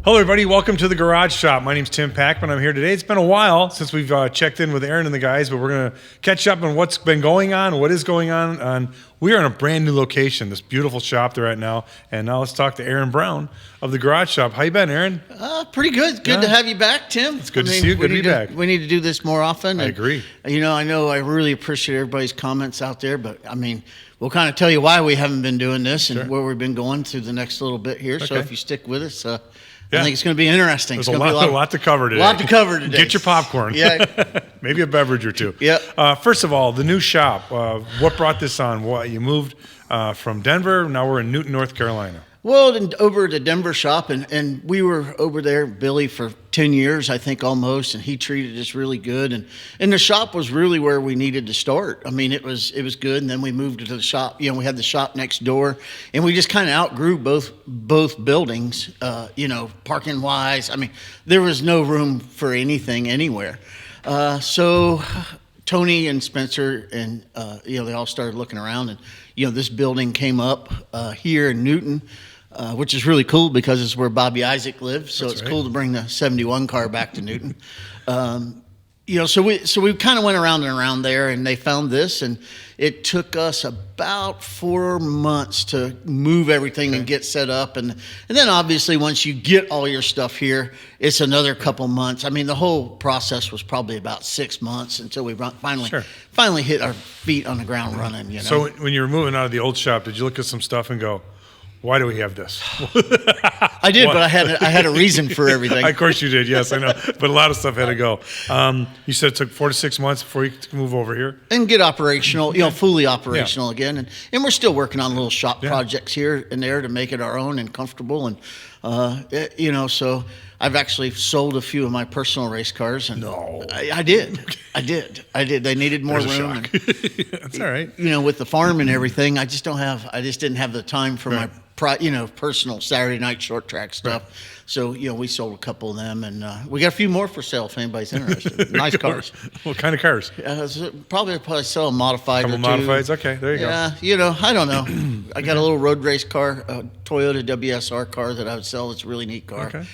Hello, everybody. Welcome to the Garage Shop. My name's Tim Packman. I'm here today. It's been a while since we've checked in with Aaron and the guys, but we're going to catch up on what's been going on, what is going on. We are in a brand new location, this beautiful shop they're at now. And now let's talk to Aaron Brown of the Garage Shop. How you been, Aaron? Pretty good. Good to have you back, Tim. It's good to see you. Good to be back. We need to do this more often. I agree. I know I really appreciate everybody's comments out there, but we'll kind of tell you why we haven't been doing this and where we've been going through the next little bit here. Okay. So if you stick with us, I think it's going to be interesting. There's a lot to cover today. A lot to cover today. Get your popcorn. Yeah. Maybe a beverage or two. Yeah. First of all, the new shop. What brought this on? What, you moved from Denver. Now we're in Newton, North Carolina. Well, over at the Denver shop, and we were over there, Billy, for 10 years, I think, almost, and he treated us really good. And the shop was really where we needed to start. It was good, and then we moved to the shop. We had the shop next door, and we just kind of outgrew both buildings, parking-wise. There was no room for anything anywhere. So Tony and Spencer and, they all started looking around, and, this building came up here in Newton, which is really cool because it's where Bobby Isaac lived. So it's cool to bring the 71 car back to Newton. So we kind of went around and around there, and they found this, and it took us about 4 months to move everything and get set up. And then obviously once you get all your stuff here, it's another couple months. The whole process was probably about 6 months until we finally hit our feet on the ground running. So when you were moving out of the old shop, did you look at some stuff and go, why do we have this? I did, but I had a reason for everything. Of course you did, yes, I know. But a lot of stuff had to go. You said it took 4 to 6 months before you could move over here? And get operational, fully operational again. And we're still working on little shop projects here and there to make it our own and comfortable. And, so I've actually sold a few of my personal race cars. And no. I did. They needed more room. And, that's all right. With the farm and everything, I just didn't have the time for my personal Saturday night short track stuff. Right. So, we sold a couple of them, and we got a few more for sale if anybody's interested. Nice cars. What kind of cars? Probably sell a modified. Couple modifieds? Okay, there you go. Yeah, I don't know. I got a little road race car, a Toyota WSR car that I would sell. It's a really neat car. Okay.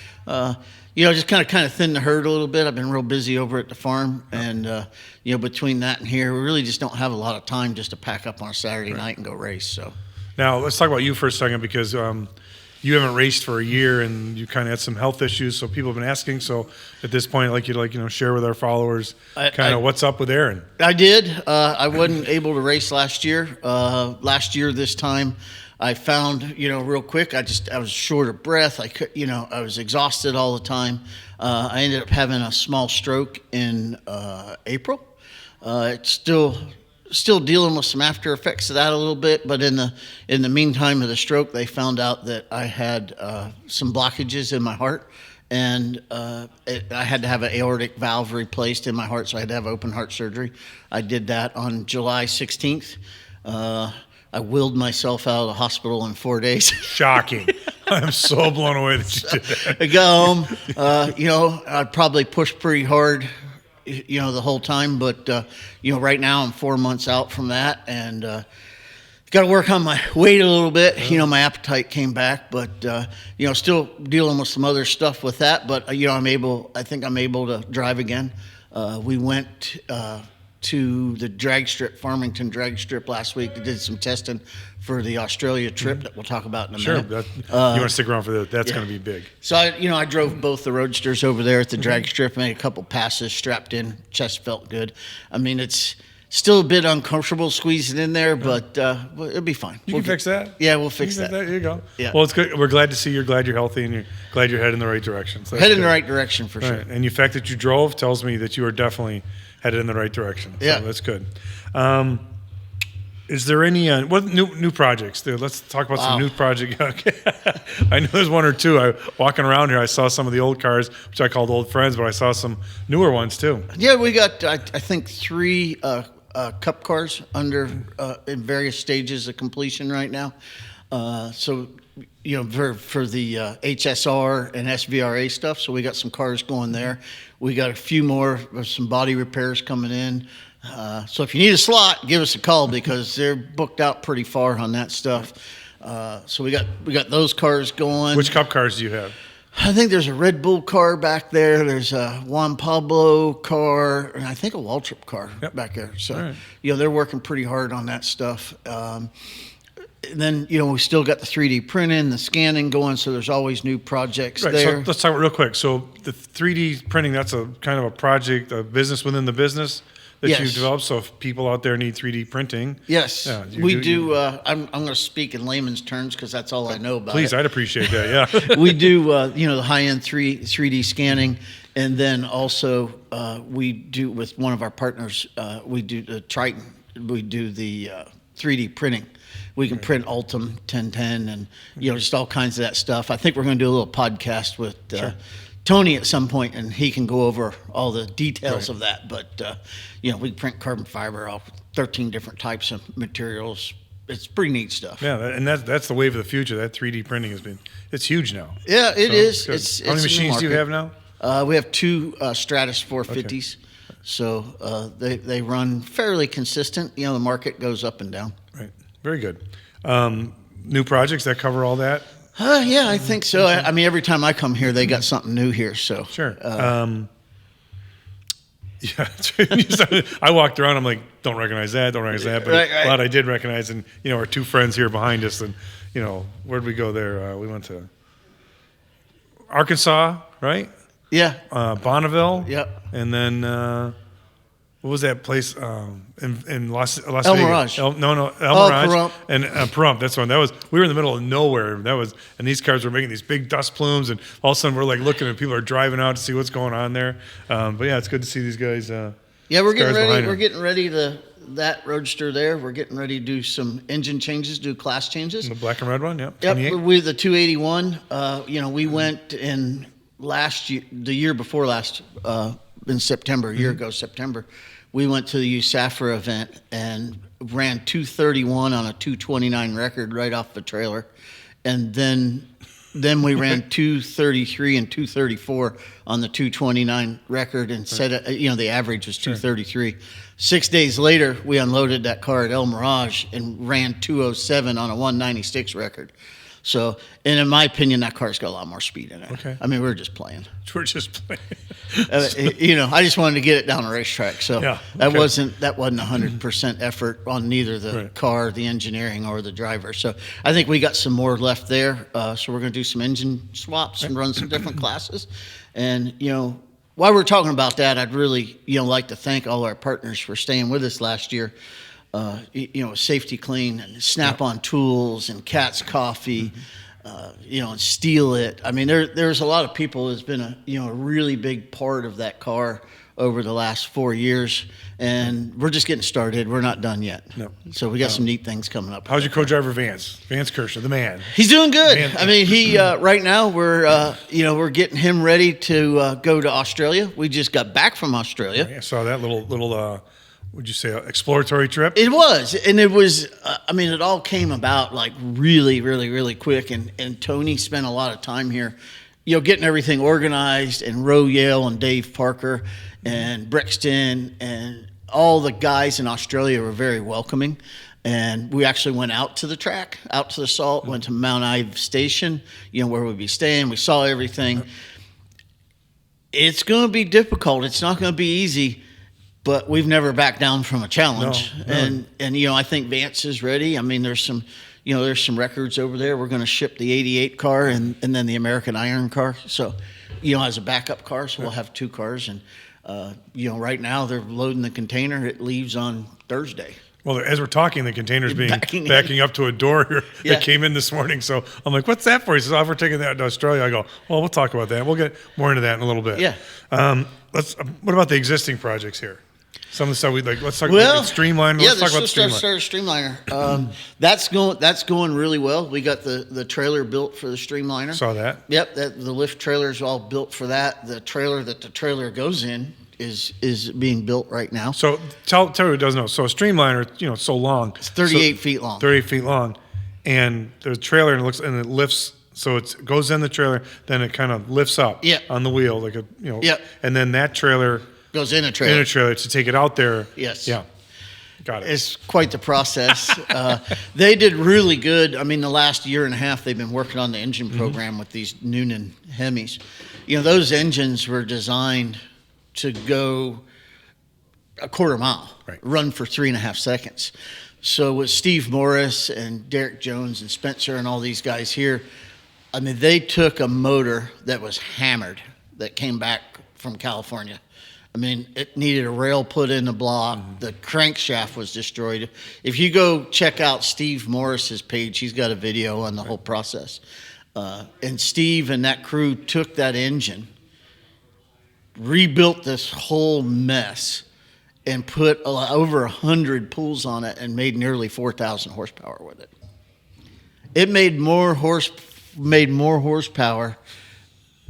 Just kind of thin the herd a little bit. I've been real busy over at the farm, and between that and here, we really just don't have a lot of time just to pack up on a Saturday night and go race. So now let's talk about you for a second, because you haven't raced for a year and you kind of had some health issues. So people have been asking. So at this point, I'd like you to share with our followers what's up with Aaron. I did. I wasn't able to race last year. Last year this time, I found, real quick, I was short of breath. I could, I was exhausted all the time. I ended up having a small stroke in April. It's still dealing with some after effects of that a little bit, but in the meantime of the stroke, they found out that I had some blockages in my heart, and I had to have an aortic valve replaced in my heart, so I had to have open heart surgery. I did that on July 16th. I willed myself out of the hospital in 4 days. Shocking. I'm so blown away that you did that. I got home. I probably pushed pretty hard, the whole time. But, right now I'm 4 months out from that. And got to work on my weight a little bit. My appetite came back. But, still dealing with some other stuff with that. But, I think I'm able to drive again. We went to the drag strip, Farmington drag strip last week. They did some testing for the Australia trip that we'll talk about in a minute. Sure. You want to stick around for that? That's going to be big. So, I drove both the roadsters over there at the drag strip, made a couple passes, strapped in, chest felt good. It's still a bit uncomfortable squeezing in there, but it'll be fine. You can fix that? Yeah, we'll fix that. There you go. Yeah. Well, it's good. We're glad to see you're glad you're healthy, and you're glad you're heading in the right direction. So heading in the right direction for sure. Right. And the fact that you drove tells me that you are definitely headed in the right direction. So that's good. Is there any what new projects? Let's talk about some new projects. Okay. I know there's one or two. Walking around here, I saw some of the old cars, which I called old friends, but I saw some newer ones too. Yeah, we got I think 3 cup cars under in various stages of completion right now. So for the HSR and SVRA stuff. So we got some cars going there. We got a few more, some body repairs coming in. So if you need a slot, give us a call because they're booked out pretty far on that stuff. So we got those cars going. Which cup cars do you have? I think there's a Red Bull car back there. There's a Juan Pablo car, and I think a Waltrip car back there. So, right. They're working pretty hard on that stuff. And then, we still got the 3D printing, the scanning going, so there's always new projects there. So let's talk real quick. So the 3D printing, that's a kind of a project, a business within the business that you've developed. So if people out there need 3D printing. Yes, we do. I'm going to speak in layman's terms because that's all I know about Please, it. I'd appreciate that, yeah. We do, the high-end 3D scanning, and then also we do with one of our partners, we do the Triton. We do the 3D printing. We can print Ultim 1010 and, just all kinds of that stuff. I think we're going to do a little podcast with Tony at some point, and he can go over all the details of that. But, we print carbon fiber off 13 different types of materials. It's pretty neat stuff. Yeah, and that's the wave of the future. That 3D printing it's huge now. Yeah, it is. How many machines do you have now? We have two Stratus 450s. Okay. So they run fairly consistent. The market goes up and down. Right. Very good. New projects that cover all that? Yeah, I think so. I mean, every time I come here, they got something new here. So sure. Yeah, I walked around. I'm like, don't recognize that. But a lot I did recognize, and our two friends here behind us, and where'd we go there? We went to Arkansas, right? Yeah. Bonneville. Yep. And then what was that place in Las El Vegas? Mirage. El Mirage. Pahrump. And Pahrump. That's one. We were in the middle of nowhere. And these cars were making these big dust plumes, and all of a sudden we're like looking, and people are driving out to see what's going on there. But yeah, it's good to see these guys. We're getting ready. We're getting ready to that Roadster there. We're getting ready to do some engine changes, do class changes. The black and red one, Yep. With the 281. We went in the year before last, in September, a year ago, September, we went to the USAFRA event and ran 231 on a 229 record right off the trailer. And then we ran 233 and 234 on the 229 record and said, the average was 233. 6 days later, we unloaded that car at El Mirage and ran 207 on a 196 record. So, and in my opinion, that car's got a lot more speed in it. Okay. I mean, we're just playing. I just wanted to get it down the racetrack. So that wasn't 100% effort on neither the car, the engineering, or the driver. So I think we got some more left there. So we're going to do some engine swaps and run some different classes. And, while we're talking about that, I'd really, like to thank all our partners for staying with us last year. Safety Clean and Snap-on Tools and Cat's Coffee, and Steal It. I mean, there's a lot of people that's been a really big part of that car over the last 4 years, and we're just getting started. We're not done yet. No. So we got some neat things coming up. How's your co-driver Vance Kirshner, the man? He's doing good. I mean, he right now we're getting him ready to go to Australia. We just got back from Australia. I saw that little would you say exploratory trip? It was, and it was. It all came about like really, really, really quick. And Tony spent a lot of time here, getting everything organized. And Ro Yale and Dave Parker and Brixton and all the guys in Australia were very welcoming. And we actually went out to the track, out to the salt, went to Mount Ive Station, where we'd be staying. We saw everything. It's going to be difficult. It's not going to be easy. But we've never backed down from a challenge, no. And I think Vance is ready. I mean, there's some records over there. We're going to ship the '88 car and then the American Iron car. So, as a backup car, so we'll have two cars. And right now they're loading the container. It leaves on Thursday. Well, as we're talking, the container's backing up to a door here that came in this morning. So I'm like, what's that for? He says, we're taking that to Australia. I go, well, we'll talk about that. We'll get more into that in a little bit. Yeah. What about the existing projects here? Some of the stuff let's talk about Streamliner. Yeah, let's talk about Streamliner. That's going really well. We got the trailer built for the Streamliner. Saw that. Yep, the lift trailer is all built for that. The trailer that the trailer goes in is being built right now. So tell who doesn't know. So a Streamliner, it's so long. It's 38 feet long. 38 feet long, and the trailer and it lifts. So it goes in the trailer, then it kind of lifts up on the wheel like and then that trailer goes in a trailer. To take it out there. Yes. Yeah. Got it. It's quite the process. They did really good. I mean, the last year and a half, they've been working on the engine program with these Noonan Hemis. You know, those engines were designed to go a quarter mile, run for 3.5 seconds. So with Steve Morris and Derek Jones and Spencer and all these guys here, I mean, they took a motor that was hammered that came back from California. I mean, it needed a rail put in the block. The crankshaft was destroyed. If you go check out Steve Morris's page, he's got a video on the whole process. And Steve and that crew took that engine, rebuilt this whole mess, and put over 100 pulls on it and made nearly 4,000 horsepower with it. It made more horsepower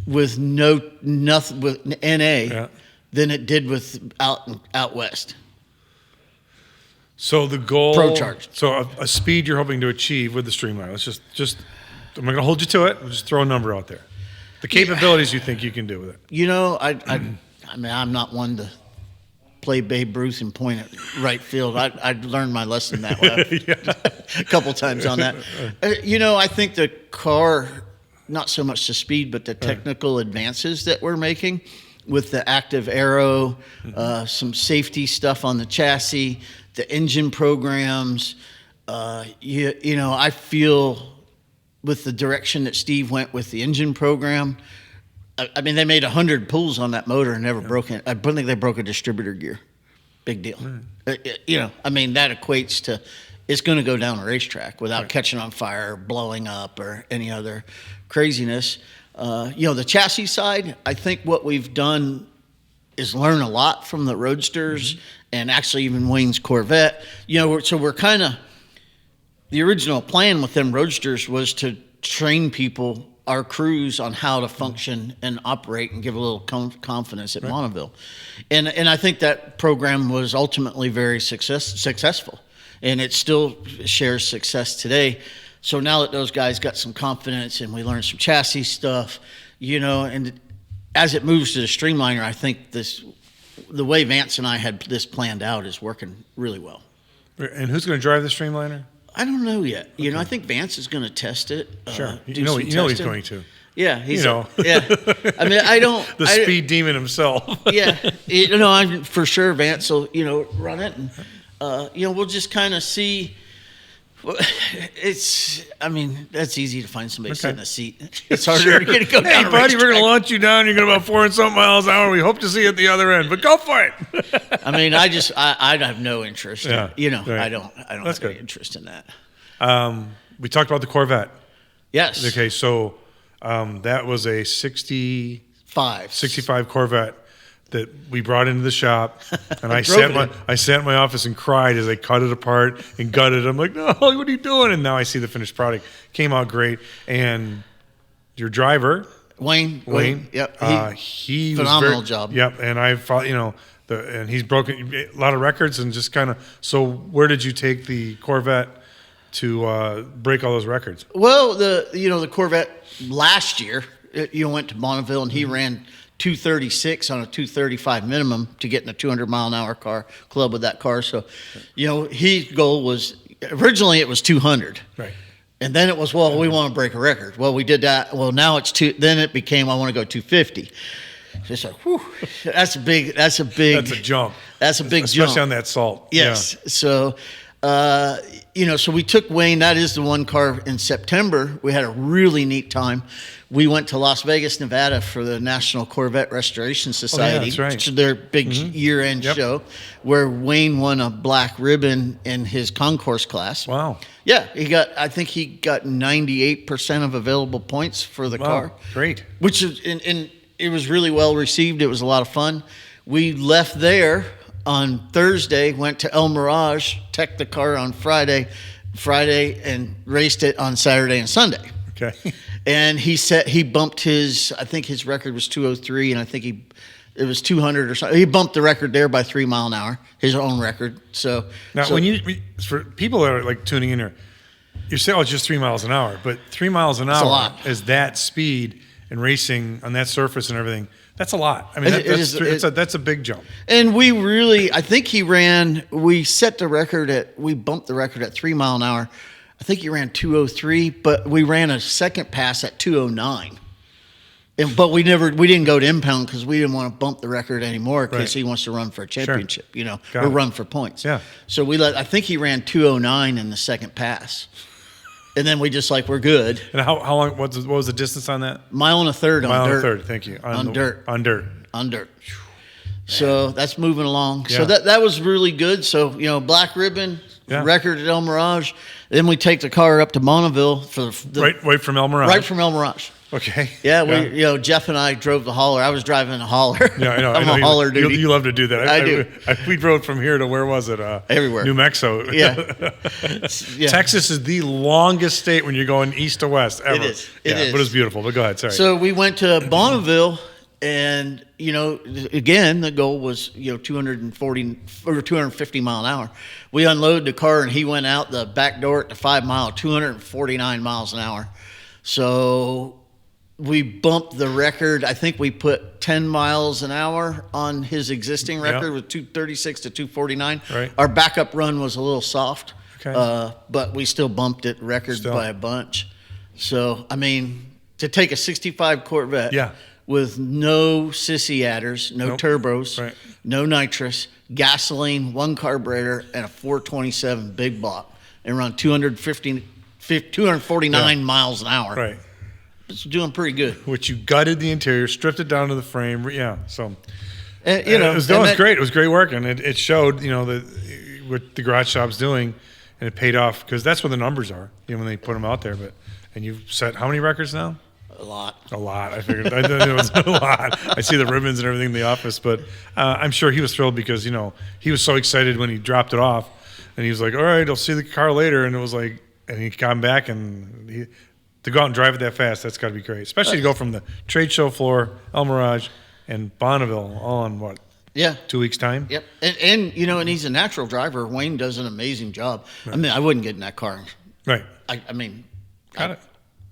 with nothing with NA than it did with out west. So the goal, Pro charge. So a speed you're hoping to achieve with the Streamliner. Let's just I'm not going to hold you to it. We'll just throw a number out there. The capabilities you think you can do with it. You know, I mean, I'm not one to play Babe Ruth and point at right field. I learned my lesson that way a couple times on that. You know, I think the car, not so much the speed, but the technical advances that we're making with the active aero, some safety stuff on the chassis, the engine programs. You know, I feel with the direction that Steve went with the engine program, I mean, they made 100 pulls on that motor and never broke it. I don't think they broke a distributor gear. Big deal. You know, I mean, that equates to it's going to go down a racetrack without catching on fire, blowing up, or any other craziness. You know, the chassis side, I think what we've done is learn a lot from the Roadsters and actually even Wayne's Corvette. You know, so we're kind of, the original plan with them Roadsters was to train people, our crews, on how to function and operate and give a little confidence at Bonneville. And I think that program was ultimately very successful. And it still shares success today. So now that those guys got some confidence and we learned some chassis stuff, you know, and as it moves to the Streamliner, I think the way Vance and I had this planned out is working really well. And who's going to drive the Streamliner? I don't know yet. You know, I think Vance is going to test it. Sure. You know he's going to. Yeah, he's. You know. Yeah. I mean, I don't. The speed demon himself. Yeah. You know, I'm for sure Vance will, you know, run it. And, you know, we'll just kind of see. I mean, that's easy to find somebody sitting in a seat. It's harder to get to go down. Hey, buddy, we're going to launch you down. You're going to about 4 and something miles an hour. We hope to see you at the other end, but go for it. I mean, I have no interest. Yeah, you know, right. I don't have any interest in that. We talked about the Corvette. Yes. Okay, so that was a 65 Corvette that we brought into the shop, and I sat in my office and cried as I cut it apart and gutted it. I'm like, no, what are you doing? And now I see the finished product. Came out great. And your driver, Wayne, yep, he phenomenal was job. Yep, and I thought, you know, and he's broken a lot of records and just kind of. So where did you take the Corvette to break all those records? Well, the Corvette last year, went to Bonneville and he ran 236 on a 235 minimum to get in a 200-mile-an-hour car club with that car. So, you know, his goal was originally it was 200, right? And then it was, well, we want to break a record. Well, we did that. Well, now it's Then it became, I want to go 250. It's like, whew, that's a big. That's a jump. That's a big especially jump on that salt. Yes. Yeah. So. So we took Wayne. That is the one car in September. We had a really neat time. We went to Las Vegas, Nevada for the National Corvette Restoration Society. That's right. Which is their big year-end show, where Wayne won a black ribbon in his concourse class. Wow. Yeah, I think he got 98% of available points for the car. Great. Which is, and it was really well received. It was a lot of fun. We left there on Thursday, went to El Mirage, teched the car on Friday, and raced it on Saturday and Sunday. Okay. And he bumped I think his record was 203, and I think it was 200 or something. He bumped the record there by 3 mile an hour, his own record. So now, for people that are like tuning in here, you say, oh, it's just 3 miles an hour, but 3 miles an hour a lot. is that speed. and racing on that surface and everything. That's a lot. I mean, that's a big jump. And I think we bumped the record at 3 mile an hour. I think he ran 2:03, but we ran a second pass at 2:09. But we didn't go to impound because we didn't want to bump the record anymore because he wants to run for a championship, or run for points. Yeah. So I think he ran 2:09 in the second pass. And then we just we're good. And how long, what was the distance on that? Mile and a third on dirt. Mile and a third, thank you. On dirt. On dirt. On dirt. So that's moving along. Yeah. So that was really good. So, black ribbon, record at El Mirage. Then we take the car up to Bonneville for right from El Mirage. Right from El Mirage. Okay. Yeah, Jeff and I drove the hauler. I was driving the hauler. Yeah, I know. I'm a hauler dude. You love to do that. I do. We drove from here to where was it? Everywhere. New Mexico. Yeah. Texas is the longest state when you're going east to west ever. It is. It is. But it's beautiful. But go ahead. Sorry. So we went to Bonneville, and again the goal was 240 or 250 mile an hour. We unloaded the car, and he went out the back door at the 5 mile, 249 miles an hour. So we bumped the record. I think we put 10 miles an hour on his existing record with 236 to 249. Right. Our backup run was a little soft, Okay. but we still bumped it record by a bunch. So, I mean, to take a 65 Corvette with no sissy adders, no turbos, no nitrous, gasoline, one carburetor, and a 427 big block, and run 249 miles an hour. Right. It's doing pretty good. Which you gutted the interior, stripped it down to the frame. Yeah. So, it was great. It was great work, and it showed, what the garage shop's doing, and it paid off because that's where the numbers are, when they put them out there. And you've set how many records now? A lot. I figured it was a lot. I see the ribbons and everything in the office, but I'm sure he was thrilled because he was so excited when he dropped it off, and he was like, "All right, I'll see the car later." And it was like, and he came back and to go out and drive it that fast, that's got to be great. Especially to go from the trade show floor, El Mirage, and Bonneville all in, 2 weeks' time? Yep. And he's a natural driver. Wayne does an amazing job. Right. I mean, I wouldn't get in that car. Right. I mean. Got it.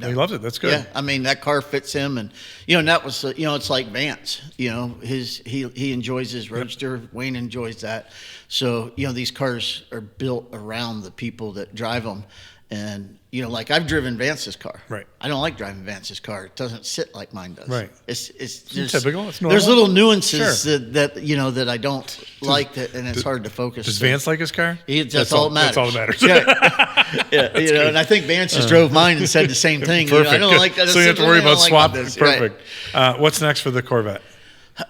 No. He loves it. That's good. Yeah. I mean, that car fits him. And, that was, it's like Vance. He enjoys his Roadster. Wayne enjoys that. So, these cars are built around the people that drive them. And, I've driven Vance's car. Right. I don't like driving Vance's car. It doesn't sit like mine does. Right. It's typical. It's normal. There's little nuances that I don't like, and it's hard to focus. Does Vance like his car? That's all that matters. That's all that matters. Yeah. And I think Vance just drove mine and said the same thing. Perfect. I don't like that. So you have to worry about swapping. Perfect. Right. What's next for the Corvette?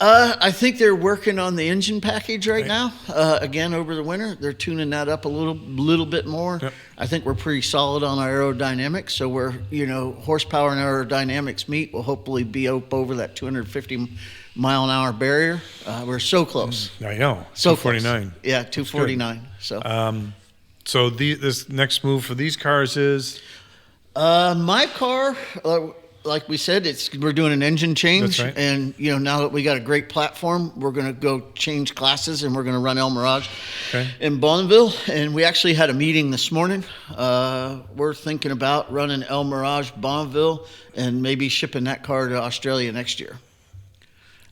I think they're working on the engine package right now. Again, over the winter, they're tuning that up a little bit more. Yep. I think we're pretty solid on our aerodynamics. So we're, horsepower and aerodynamics meet. We'll hopefully be up over that 250 mile an hour barrier. We're so close. I know. So 249. Yeah, 249. So this next move for these cars is? My car. Like we said, we're doing an engine change. That's right. And now that we got a great platform, we're going to go change classes, and we're going to run El Mirage in Bonneville. And we actually had a meeting this morning. We're thinking about running El Mirage Bonneville and maybe shipping that car to Australia next year,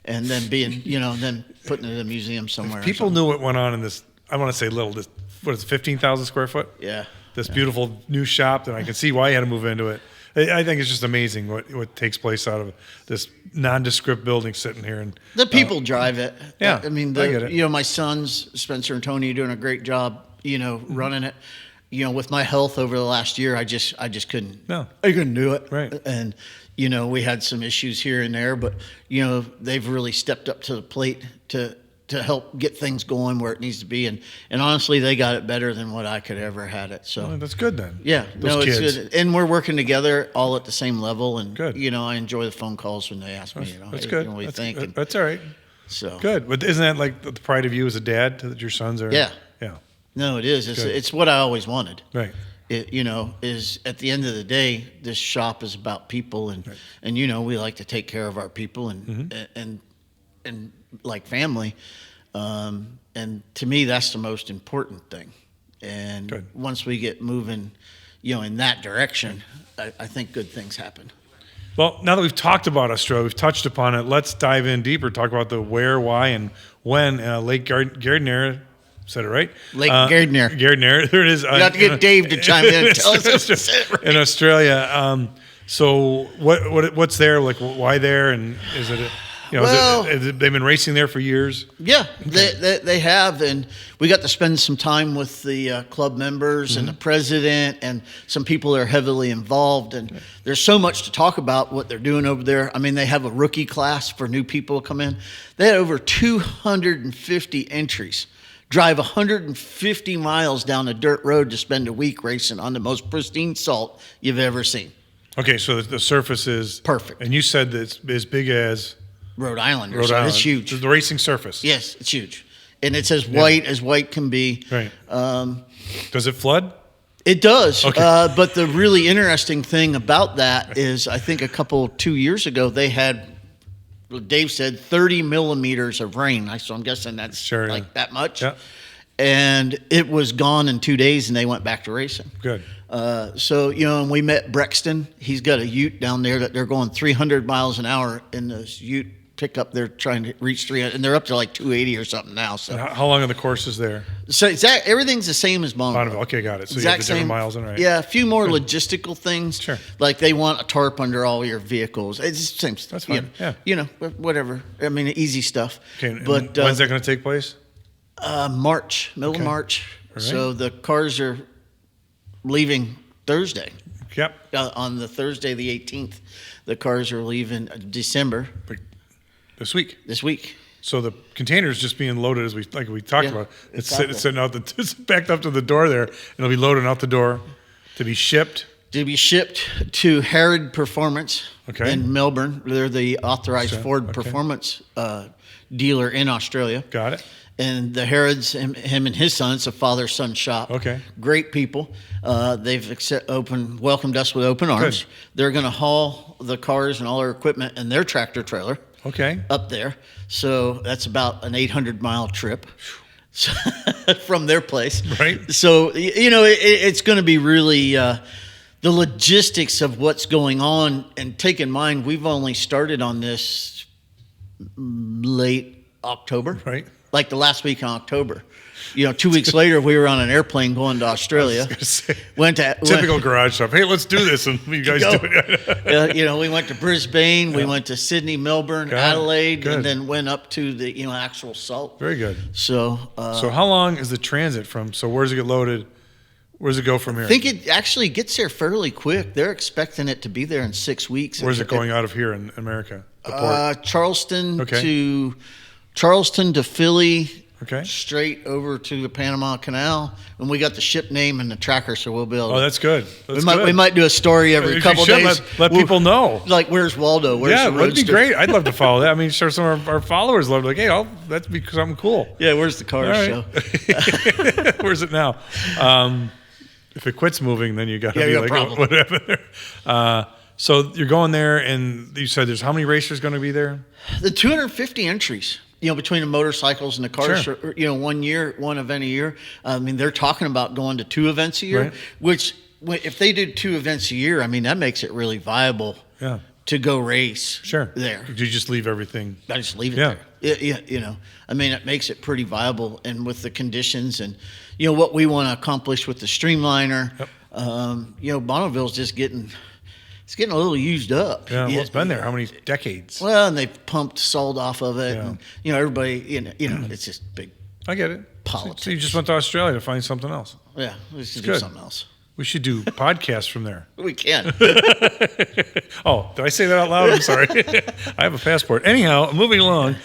and then then putting it in a museum somewhere. If people knew what went on in this, I want to say what is it, 15,000 square foot? Yeah. This beautiful new shop, and I can see why you had to move into it. I think it's just amazing what takes place out of this nondescript building sitting here. And the people drive it. Yeah, I mean, I get it. My sons, Spencer and Tony, are doing a great job, running it. With my health over the last year, I just couldn't. No. I couldn't do it. Right. And, we had some issues here and there, but, they've really stepped up to the plate to help get things going where it needs to be. And honestly, they got it better than what I could ever had it. So that's good then. Yeah. Those kids. It's good. And we're working together all at the same level. And, good. I enjoy the phone calls when they ask me, that's hey, good. What do you think? That's all right. So good. But isn't that like the pride of you as a dad that your sons are? Yeah. Yeah. No, it is. It's what I always wanted. Right. It, is at the end of the day, this shop is about people, and we like to take care of our people and like family. And to me, that's the most important thing. And once we get moving, in that direction, I think good things happen. Well, now that we've talked about Australia, we've touched upon it. Let's dive in deeper. Talk about the where, why, and when. Lake Gardner, said it right? Lake Gardner. Gardner. There it is. You have to get Dave to chime in and tell us if it's it right. In Australia. So what's there? Like, why there? And is it? They've been racing there for years. Yeah, okay. they have, and we got to spend some time with the club members and the president and some people that are heavily involved. And there's so much to talk about what they're doing over there. I mean, they have a rookie class for new people to come in. They had over 250 entries. Drive 150 miles down a dirt road to spend a week racing on the most pristine salt you've ever seen. Okay, so the surface is perfect. And you said that it's as big as Rhode Island. Rhode Island. It's huge. The racing surface. Yes, it's huge. And it's as white can be. Right. Does it flood? It does. Okay. But the really interesting thing about that is I think 2 years ago they had, Dave said, 30 millimeters of rain. So I'm guessing that's that much. Yeah. And it was gone in 2 days and they went back to racing. Good. And we met Brexton. He's got a ute down there that they're going 300 miles an hour in this ute pickup. They're trying to reach 300, and they're up to like 280 or something now. So how long are the courses there? So everything's the same as Bonneville. Okay, got it. So exact you have the same different miles in, right? Yeah, a few more logistical things. Sure. Like they want a tarp under all your vehicles. It's the same stuff. That's fine. Whatever. I mean, easy stuff. Okay, but when's that going to take place? March, middle of March. Right. So the cars are leaving Thursday. Yep. On the Thursday, the 18th, the cars are leaving December. This week. So the container is just being loaded as we talked about. It's sitting out it's backed up to the door there, and it'll be loaded out the door to be shipped. To Herod Performance in Melbourne. They're the authorized Ford Performance dealer in Australia. Got it. And the Herod's, him and his son, it's a father-son shop. Okay. Great people. They've welcomed us with open arms. Good. They're going to haul the cars and all their equipment in their tractor trailer. Okay. Up there. So that's about an 800-mile trip from their place. Right. So, it's going to be really the logistics of what's going on. And take in mind, we've only started on this late October. Right. Like the last week in October. 2 weeks later, we were on an airplane going to Australia. Typical garage shop. Hey, let's do this, and you guys do it. We went to Brisbane, we went to Sydney, Melbourne, Adelaide, Good. And then went up to the actual salt. Very good. So how long is the transit from? So where does it get loaded? Where does it go from here? I think it actually gets there fairly quick. They're expecting it to be there in 6 weeks. Where's it going out of here in America? The port? Charleston to Philly. Okay. Straight over to the Panama Canal, and we got the ship name and the tracker, so we'll be able. Oh, that's good. We might do a story every couple days. Let people know. Like, where's Waldo? Where's the that'd be roadster? great. I'd love to follow that. I mean, sure, some of our followers love it. Like, hey, that'd be something cool. Yeah, where's the car show? Where's it now? If it quits moving, then you got to be like, what happened there? So you're going there, and you said there's how many racers going to be there? The 250 entries. Between the motorcycles and the cars, Sure. 1 year, one event a year. I mean, they're talking about going to 2 events a year, right. Which if they did 2 events a year, I mean, that makes it really viable to go race there. You just leave everything. I just leave it there. Yeah, I mean, it makes it pretty viable. And with the conditions and, what we want to accomplish with the streamliner, Bonneville's just it's getting a little used up. Yeah, well, it's been there how many decades? Well, and they've pumped salt off of it. Yeah. And, everybody, it's just big. I get it. Politics. So you just went to Australia to find something else. Yeah, we should do something else. We should do podcasts from there. We can. Oh, did I say that out loud? I'm sorry. I have a passport. Anyhow, moving along.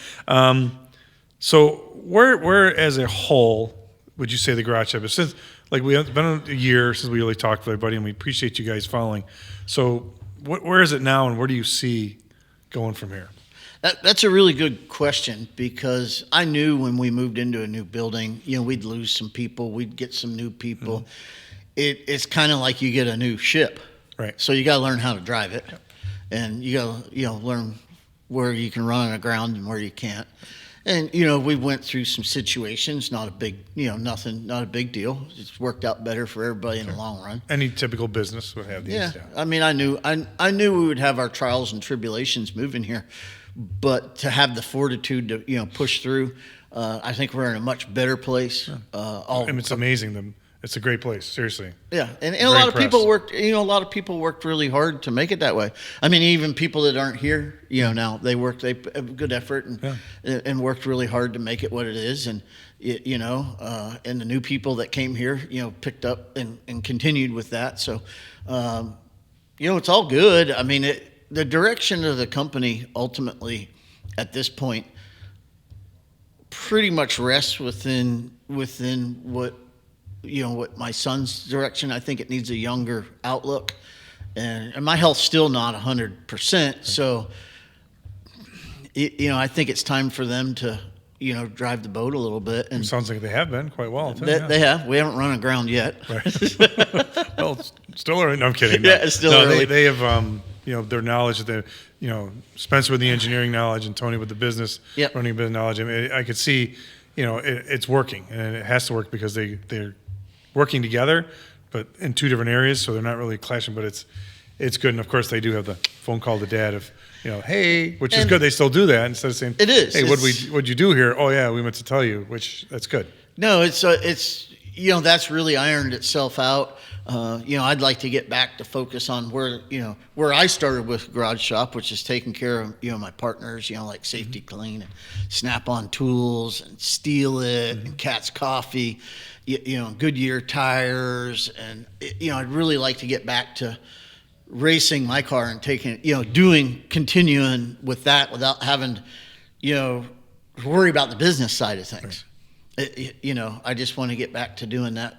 So where as a whole would you say the garage shop is? Since we have been a year since we really talked to everybody, and we appreciate you guys following. So where is it now, and where do you see going from here? That's a really good question, because I knew when we moved into a new building, we'd lose some people, we'd get some new people. Mm-hmm. It's kind of like you get a new ship, right? So you got to learn how to drive it, and you got to learn where you can run on the ground and where you can't. And, we went through some situations, not a big, not a big deal. It's worked out better for everybody in the long run. Any typical business would have these. Yeah. I mean, I knew we would have our trials and tribulations moving here, but to have the fortitude to, push through, I think we're in a much better place. It's amazing. It's a great place, seriously. Yeah, and a lot of people worked. A lot of people worked really hard to make it that way. I mean, even people that aren't here, now they have a good effort and worked really hard to make it what it is. And and the new people that came here, picked up and continued with that. So, it's all good. I mean, the direction of the company ultimately, at this point, pretty much rests within what my son's direction. I think it needs a younger outlook, and my health's still not 100%. So, I think it's time for them to, drive the boat a little bit. And it sounds like they have been quite well. Too, they have. We haven't run aground yet. Right. Well, it's still early. No, I'm kidding. No. Yeah, it's still early. They have, their knowledge that Spencer with the engineering knowledge and Tony with the business running business knowledge. I mean, I could see, it's working, and it has to work because they're working together, but in two different areas, so they're not really clashing. But it's good, and of course they do have the phone call to dad of hey, which is good. They still do that instead of saying it is. Hey, what'd you do here? Oh yeah, we meant to tell you, which that's good. No, it's that's really ironed itself out. I'd like to get back to focus on where I started with Garage Shop, which is taking care of, my partners, like Safety Clean and Snap-on Tools and Steal It and Cat's Coffee, Goodyear Tires. And, I'd really like to get back to racing my car and continuing with that without having, to worry about the business side of things. Right. I just want to get back to doing that,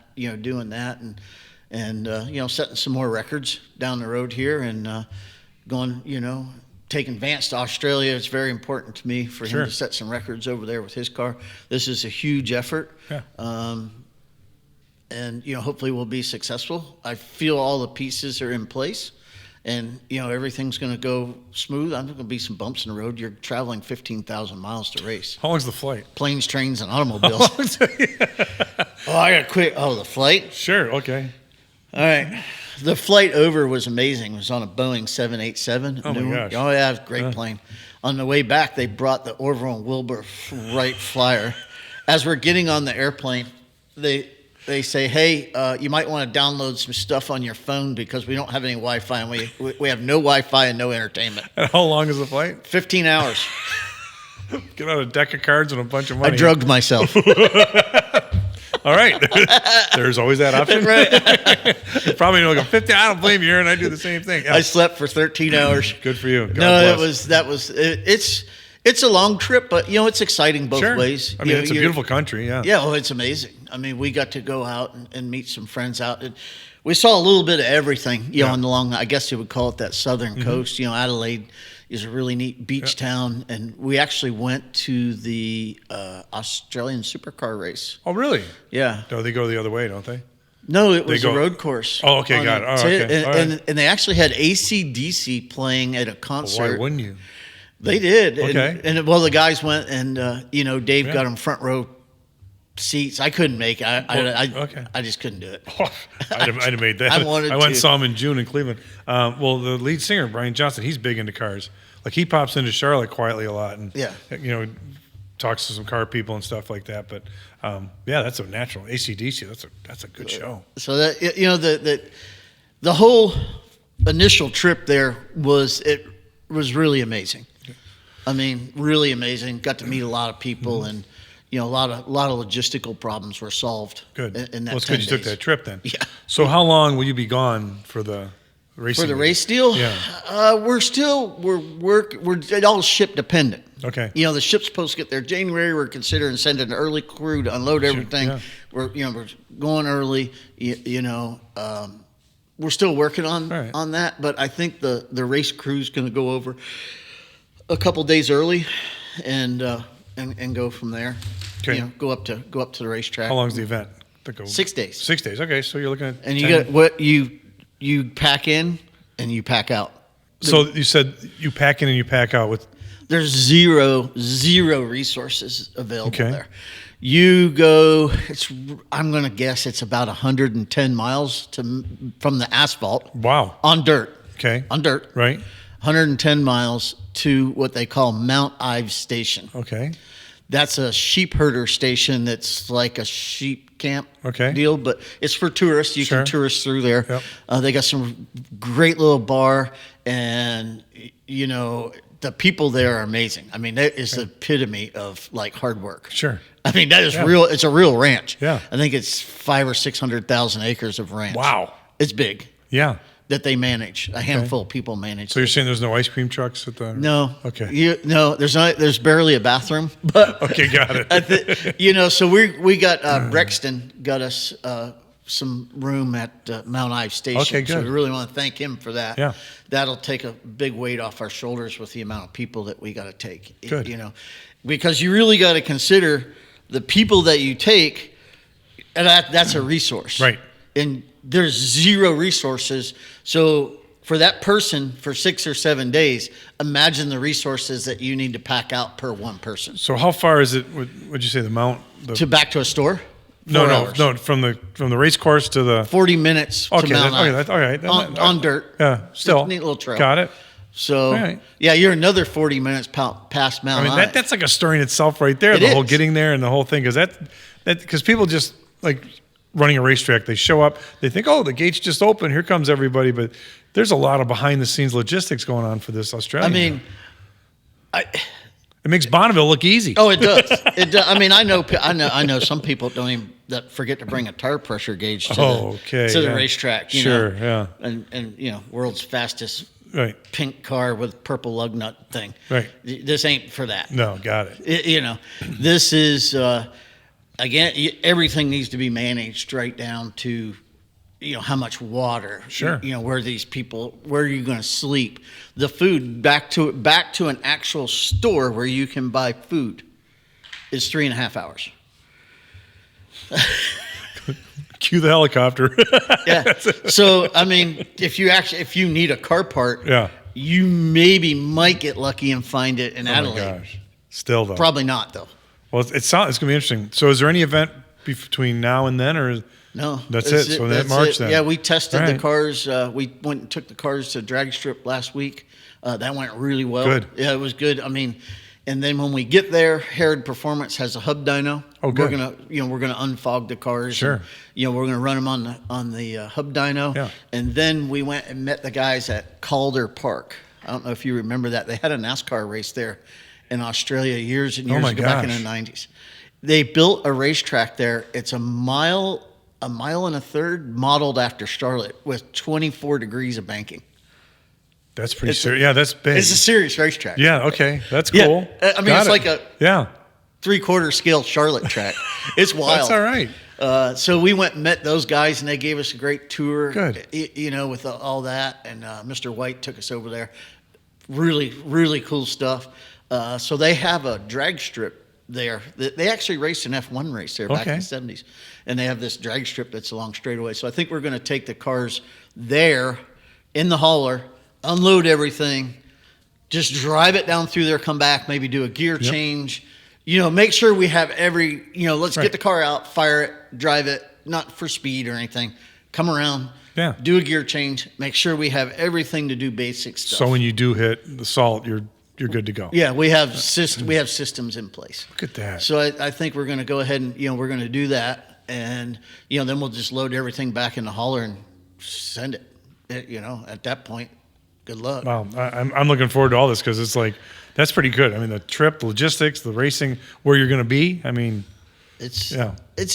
and setting some more records down the road here, and going, taking Vance to Australia. It's very important to me for him to set some records over there with his car. This is a huge effort. Yeah. And hopefully we'll be successful. I feel all the pieces are in place, and everything's going to go smooth. I'm going to be some bumps in the road. You're traveling 15,000 miles to race. How long's the flight? Planes, trains, and automobiles. I got to quit. Oh, the flight? Sure. Okay. All right. The flight over was amazing. It was on a Boeing 787. Oh, my gosh. Oh, yeah, it was a great plane. On the way back, they brought the Orville and Wilbur Wright Flyer. As we're getting on the airplane, they say, hey, you might want to download some stuff on your phone because we don't have any Wi-Fi, and we have no Wi-Fi and no entertainment. And how long is the flight? 15 hours. Get out a deck of cards and a bunch of money. I drugged myself. All right. There's always that option. Right. Probably like a 50. I don't blame you, Aaron. I do the same thing. Yeah. I slept for 13 hours. Good for you. God bless. bless. It's a long trip, but it's exciting both ways. I mean, it's a beautiful country. Yeah. Yeah. Well, it's amazing. I mean, we got to go out and meet some friends out. And we saw a little bit of everything, on the long, I guess you would call it that southern coast. Adelaide is a really neat beach town, and we actually went to the Australian supercar race. Oh, really? Yeah. No, they go the other way, don't they? No, it was a road course. Oh, okay, got it. Oh, okay. And they actually had AC/DC playing at a concert. Well, why wouldn't you? They did. Okay. And the guys went, and Dave got them front row seats. I couldn't make it. I just couldn't do it. Oh, I'd have made that. I went and saw him in June in Cleveland. Well, the lead singer, Brian Johnson, he's big into cars. Like, he pops into Charlotte quietly a lot, and talks to some car people and stuff like that. But that's a natural AC/DC. That's a good show. So that the whole initial trip there was really amazing. I mean, really amazing. Got to meet a lot of people, and a lot of logistical problems were solved. Good. In that well, it's good you took that trip then. Yeah. So how long will you be gone for the racing? For the race deal? Yeah. We're it all ship dependent. Okay. The ship's supposed to get there January. We're considering sending an early crew to unload everything. Yeah. We're going early. We're still working on that, but I think the race crew's going to go over a couple days early, and go from there. Okay. Go up to the racetrack. How long's the event? 6 days. 6 days. Okay, so you're looking at. And you get what you pack in and you pack out. So you said you pack in and you pack out with. There's zero resources available Okay. there. You go, I'm going to guess it's about 110 miles from the asphalt. Wow. On dirt. Okay. On dirt. Right. 110 miles to what they call Mount Ives Station. Okay. That's a sheep herder station that's like a sheep camp deal, but it's for tourists. You can tourist through there. Yep. They got some great little bar, and, you know, the people there are amazing. I mean, that is the epitome of like hard work. Sure. I mean, that is real. It's a real ranch. Yeah. I think it's 500,000 or 600,000 acres of ranch. Wow. It's big. Yeah. That they manage. A handful of people manage. So you're saying there's no ice cream trucks at the? No. Okay. No, there's not. There's barely a bathroom. But Okay, got it. you know, so we got Brexton got us some room at Mount Ives Station. Okay, good. So we really want to thank him for that. Yeah. That'll take a big weight off our shoulders with the amount of people that we got to take. Good. You know, because you really got to consider the people that you take, and that's a resource. Right. And there's zero resources. So for that person for 6 or 7 days, imagine the resources that you need to pack out per one person. So how far is it? Would you say the mount? To back to a store? No, 4 hours. no. From the race course to the. 40 minutes to Mount Ives. All right. On dirt. Yeah. Still. It's a neat little trail. Got it. So, right. yeah, you're another 40 minutes past Mount Ives. That's like a story in itself right there. It The whole is. getting there and the whole thing, because people just like running a racetrack. They show up, they think, oh, the gate's just open. Here comes everybody. But there's a lot of behind the scenes logistics going on for this Australian. I mean, it makes Bonneville look easy. oh, it does. It does. I mean, I know some people don't even that forget to bring a tire pressure gauge to the racetrack. You Sure, know? yeah. And you know, world's fastest Right. pink car with purple lug nut thing. Right. This ain't for that. No, got it. You know, this is again, everything needs to be managed right down to, you know, how much water. Sure. You know, where are you going to sleep? The food back to an actual store where you can buy food is 3.5 hours. Cue the helicopter. Yeah. So I mean, if you need a car part, Yeah. you might get lucky and find it in Adelaide. Oh my gosh. Still though. Probably not though. Well, it's going to be interesting. So is there any event between now and then, or No, that's it? So that March then. Yeah, we tested All the right. cars. We went and took the cars to drag strip last week. That went really well. Good. Yeah, it was good. I mean, and then when we get there, Herod Performance has a hub dyno. Oh, good. We're gonna unfog the cars. Sure. And, we're gonna run them on the hub dyno. Yeah. And then we went and met the guys at Calder Park. I don't know if you remember that. They had a NASCAR race there in Australia years and years my ago, back in gosh. the 90s. They built a racetrack there. It's a mile and a third, modeled after Charlotte, with 24 degrees of banking. That's pretty serious. Yeah, that's big. It's a serious racetrack. Yeah, okay. That's Yeah. cool. I mean, Got it's it. like a Yeah. 3/4 scale Charlotte track. It's wild. That's all right. So we went and met those guys, and they gave us a great tour. Good. With all that, and Mr. White took us over there. Really, really cool stuff. So they have a drag strip there. They actually raced an F1 race there back in Okay. the 70s, and they have this drag strip that's along straightaway. So I think we're going to take the cars there in the hauler, unload everything, just drive it down through there, come back, maybe do a gear change. Make sure we have let's Right. get the car out, fire it, drive it, not for speed or anything. Come around, do a gear change, make sure we have everything to do basic stuff. So when you do hit the salt, you're good to go. Yeah, we have systems in place. Look at that. So I think we're going to go ahead and we're going to do that, and then we'll just load everything back in the hauler and send it. At that point, good luck. Wow, I'm looking forward to all this, because it's like, that's pretty good. I mean, the trip, the logistics, the racing, where you're going to be. I mean, It's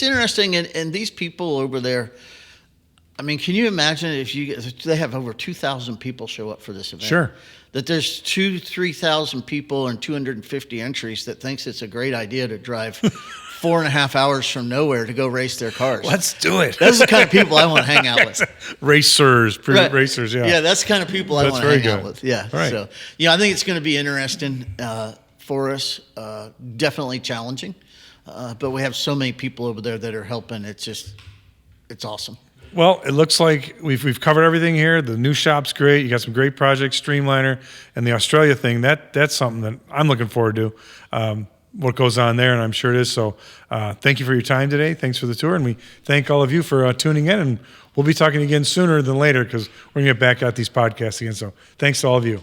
interesting, and these people over there. I mean, can you imagine if they have over 2,000 people show up for this event? Sure. That there's 3,000 people and 250 entries that thinks it's a great idea to drive 4.5 hours from nowhere to go race their cars. let's do it. Those are the kind of people I want to hang out with. Racers, Right. racers, yeah. Yeah, that's the kind of people I That's want to very hang out good. with. Yeah. Right. So, I think it's going to be interesting for us. Definitely challenging. But we have so many people over there that are helping. It's awesome. Well, it looks like we've covered everything here. The new shop's great. You got some great projects, Streamliner, and the Australia thing. That's something that I'm looking forward to. What goes on there, and I'm sure it is. So, thank you for your time today. Thanks for the tour, and we thank all of you for tuning in. And we'll be talking again sooner than later because we're gonna get back out these podcasts again. So, thanks to all of you.